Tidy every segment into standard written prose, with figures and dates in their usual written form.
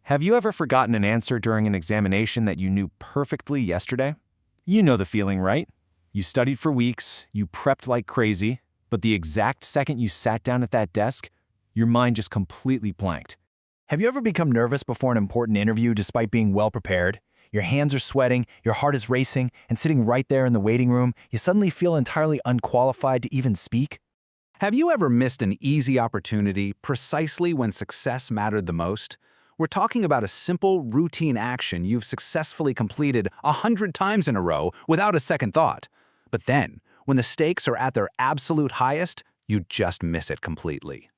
Have you ever forgotten an answer during an examination that you knew perfectly yesterday? You know the feeling, right? You studied for weeks, you prepped like crazy, but the exact second you sat down at that desk, your mind just completely blanked. Have you ever become nervous before an important interview despite being well prepared? Your hands are sweating, your heart is racing, and sitting right there in the waiting room, you suddenly feel entirely unqualified to even speak? Have you ever missed an easy opportunity precisely when success mattered the most? We're talking about a simple, routine action you've successfully completed 100 times in a row without a second thought. But then, when the stakes are at their absolute highest, you just miss it completely.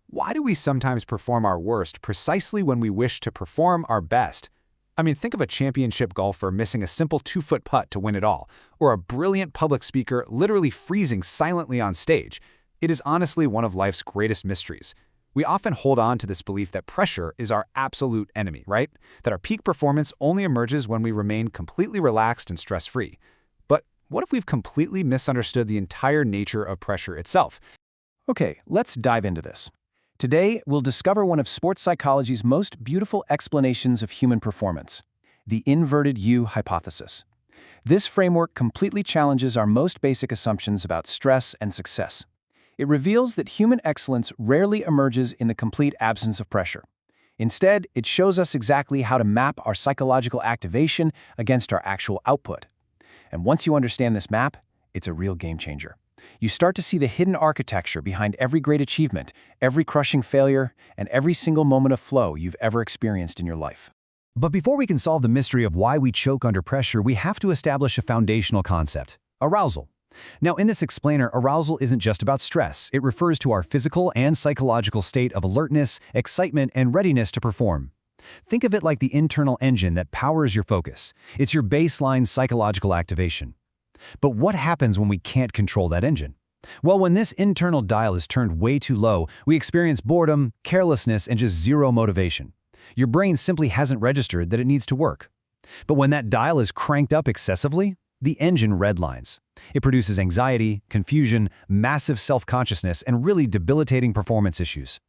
Why do we sometimes perform our worst precisely when we wish to perform our best? I mean, think of a championship golfer missing a simple 2-foot putt to win it all, or a brilliant public speaker literally freezing silently on stage. It is honestly one of life's greatest mysteries. We often hold on to this belief that pressure is our absolute enemy, right? That our peak performance only emerges when we remain completely relaxed and stress-free. But what if we've completely misunderstood the entire nature of pressure itself? Okay, let's dive into this. Today, we'll discover one of sports psychology's most beautiful explanations of human performance, the inverted U hypothesis. This framework completely challenges our most basic assumptions about stress and success. It reveals that human excellence rarely emerges in the complete absence of pressure. Instead, it shows us exactly how to map our psychological activation against our actual output. And once you understand this map, it's a real game changer. You start to see the hidden architecture behind every great achievement, every crushing failure, and every single moment of flow you've ever experienced in your life. But before we can solve the mystery of why we choke under pressure, we have to establish a foundational concept: arousal. Now, in this explainer, arousal isn't just about stress. It refers to our physical and psychological state of alertness, excitement, and readiness to perform. Think of it like the internal engine that powers your focus. It's your baseline psychological activation. But what happens when we can't control that engine? Well, when this internal dial is turned way too low, we experience boredom, carelessness, and just zero motivation. Your brain simply hasn't registered that it needs to work. But when that dial is cranked up excessively, the engine redlines. It produces anxiety, confusion, massive self-consciousness, and really debilitating performance issues.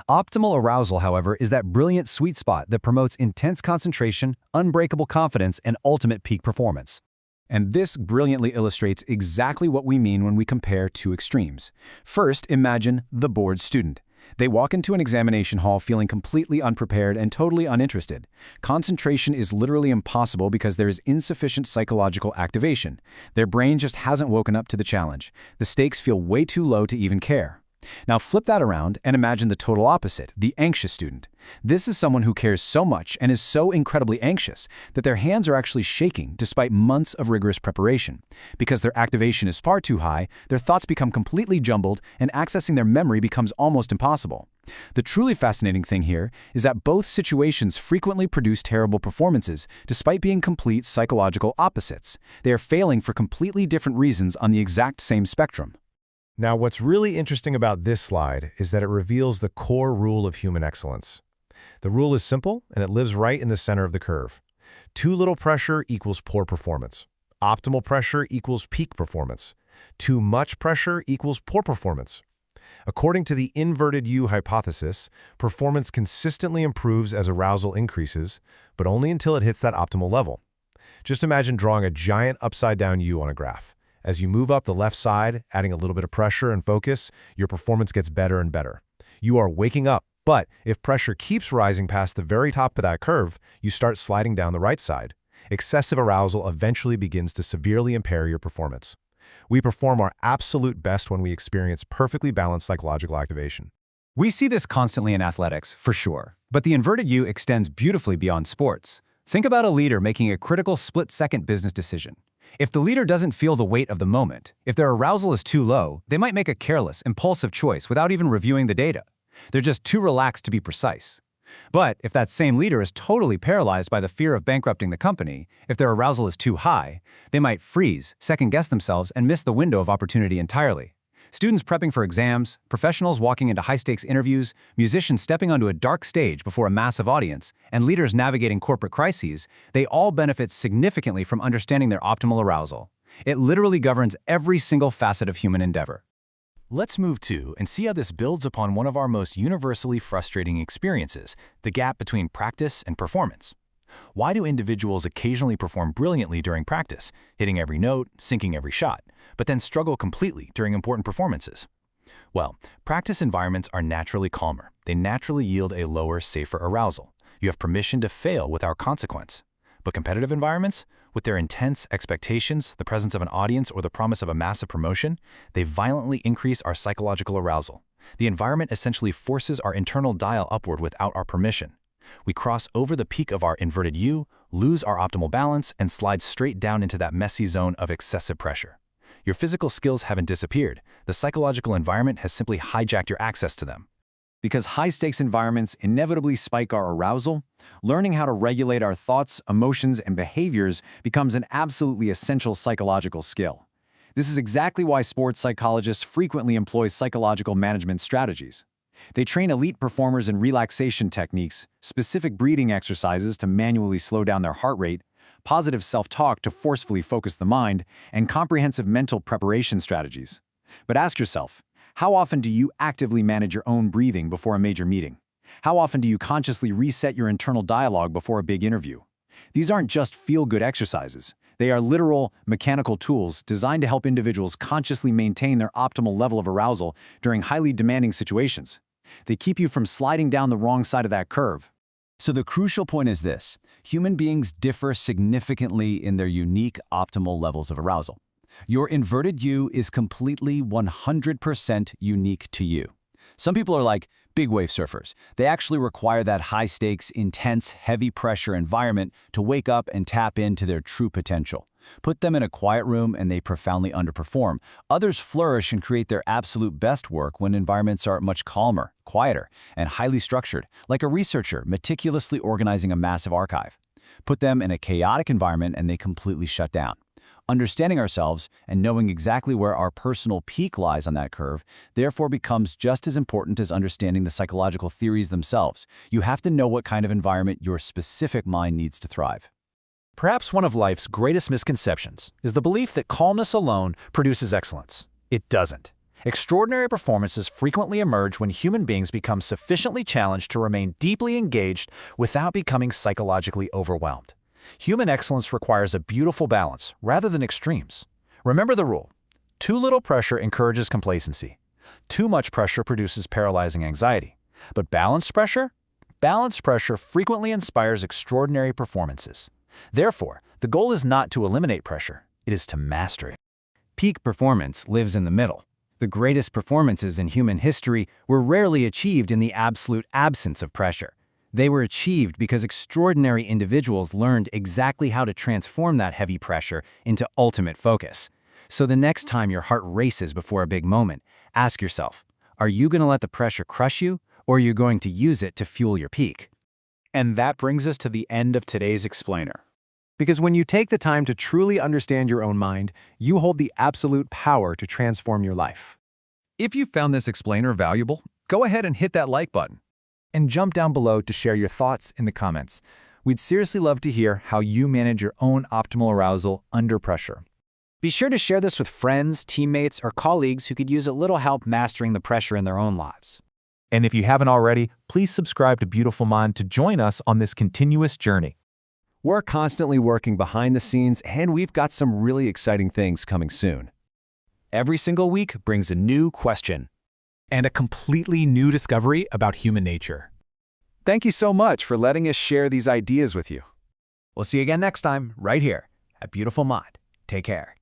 Optimal arousal, however, is that brilliant sweet spot that promotes intense concentration, unbreakable confidence, and ultimate peak performance. And this brilliantly illustrates exactly what we mean when we compare two extremes. First, imagine the bored student. They walk into an examination hall feeling completely unprepared and totally uninterested. Concentration is literally impossible because there is insufficient psychological activation. Their brain just hasn't woken up to the challenge. The stakes feel way too low to even care. Now flip that around and imagine the total opposite, the anxious student. This is someone who cares so much and is so incredibly anxious that their hands are actually shaking despite months of rigorous preparation. Because their activation is far too high, their thoughts become completely jumbled and accessing their memory becomes almost impossible. The truly fascinating thing here is that both situations frequently produce terrible performances despite being complete psychological opposites. They are failing for completely different reasons on the exact same spectrum. Now, what's really interesting about this slide is that it reveals the core rule of human excellence. The rule is simple, and it lives right in the center of the curve. Too little pressure equals poor performance. Optimal pressure equals peak performance. Too much pressure equals poor performance. According to the inverted U hypothesis, performance consistently improves as arousal increases, but only until it hits that optimal level. Just imagine drawing a giant upside-down U on a graph. As you move up the left side, adding a little bit of pressure and focus, your performance gets better and better. You are waking up, but if pressure keeps rising past the very top of that curve, you start sliding down the right side. Excessive arousal eventually begins to severely impair your performance. We perform our absolute best when we experience perfectly balanced psychological activation. We see this constantly in athletics, for sure. But the inverted U extends beautifully beyond sports. Think about a leader making a critical split-second business decision. If the leader doesn't feel the weight of the moment, if their arousal is too low, they might make a careless, impulsive choice without even reviewing the data. They're just too relaxed to be precise. But if that same leader is totally paralyzed by the fear of bankrupting the company, if their arousal is too high, they might freeze, second-guess themselves, and miss the window of opportunity entirely. Students prepping for exams, professionals walking into high-stakes interviews, musicians stepping onto a dark stage before a massive audience, and leaders navigating corporate crises, they all benefit significantly from understanding their optimal arousal. It literally governs every single facet of human endeavor. Let's move to and see how this builds upon one of our most universally frustrating experiences, the gap between practice and performance. Why do individuals occasionally perform brilliantly during practice, hitting every note, sinking every shot, but then struggle completely during important performances? Well, practice environments are naturally calmer. They naturally yield a lower, safer arousal. You have permission to fail without consequence. But competitive environments, with their intense expectations, the presence of an audience, or the promise of a massive promotion, they violently increase our psychological arousal. The environment essentially forces our internal dial upward without our permission. We cross over the peak of our inverted U, lose our optimal balance, and slide straight down into that messy zone of excessive pressure. Your physical skills haven't disappeared. The psychological environment has simply hijacked your access to them. Because high-stakes environments inevitably spike our arousal, learning how to regulate our thoughts, emotions, and behaviors becomes an absolutely essential psychological skill. This is exactly why sports psychologists frequently employ psychological management strategies. They train elite performers in relaxation techniques, specific breathing exercises to manually slow down their heart rate, positive self-talk to forcefully focus the mind, and comprehensive mental preparation strategies. But ask yourself, how often do you actively manage your own breathing before a major meeting? How often do you consciously reset your internal dialogue before a big interview? These aren't just feel-good exercises. They are literal, mechanical tools designed to help individuals consciously maintain their optimal level of arousal during highly demanding situations. They keep you from sliding down the wrong side of that curve. So the crucial point is this: human beings differ significantly in their unique optimal levels of arousal. Your inverted U is completely 100% unique to you. Some people are like big wave surfers. They actually require that high-stakes, intense, heavy-pressure environment to wake up and tap into their true potential. Put them in a quiet room and they profoundly underperform. Others flourish and create their absolute best work when environments are much calmer, quieter, and highly structured, like a researcher meticulously organizing a massive archive. Put them in a chaotic environment and they completely shut down. Understanding ourselves and knowing exactly where our personal peak lies on that curve, therefore becomes just as important as understanding the psychological theories themselves. You have to know what kind of environment your specific mind needs to thrive. Perhaps one of life's greatest misconceptions is the belief that calmness alone produces excellence. It doesn't. Extraordinary performances frequently emerge when human beings become sufficiently challenged to remain deeply engaged without becoming psychologically overwhelmed. Human excellence requires a beautiful balance rather than extremes. Remember the rule: too little pressure encourages complacency. Too much pressure produces paralyzing anxiety. But balanced pressure frequently inspires extraordinary performances. Therefore, the goal is not to eliminate pressure, it is to master it. Peak performance lives in the middle. The greatest performances in human history were rarely achieved in the absolute absence of pressure. They were achieved because extraordinary individuals learned exactly how to transform that heavy pressure into ultimate focus. So the next time your heart races before a big moment, ask yourself, are you going to let the pressure crush you, or are you going to use it to fuel your peak? And that brings us to the end of today's explainer. Because when you take the time to truly understand your own mind, you hold the absolute power to transform your life. If you found this explainer valuable, go ahead and hit that like button. And jump down below to share your thoughts in the comments. We'd seriously love to hear how you manage your own optimal arousal under pressure. Be sure to share this with friends, teammates, or colleagues who could use a little help mastering the pressure in their own lives. And if you haven't already, please subscribe to Beautiful Mind to join us on this continuous journey. We're constantly working behind the scenes, and we've got some really exciting things coming soon. Every single week brings a new question and a completely new discovery about human nature. Thank you so much for letting us share these ideas with you. We'll see you again next time, right here at Beautiful Mind. Take care.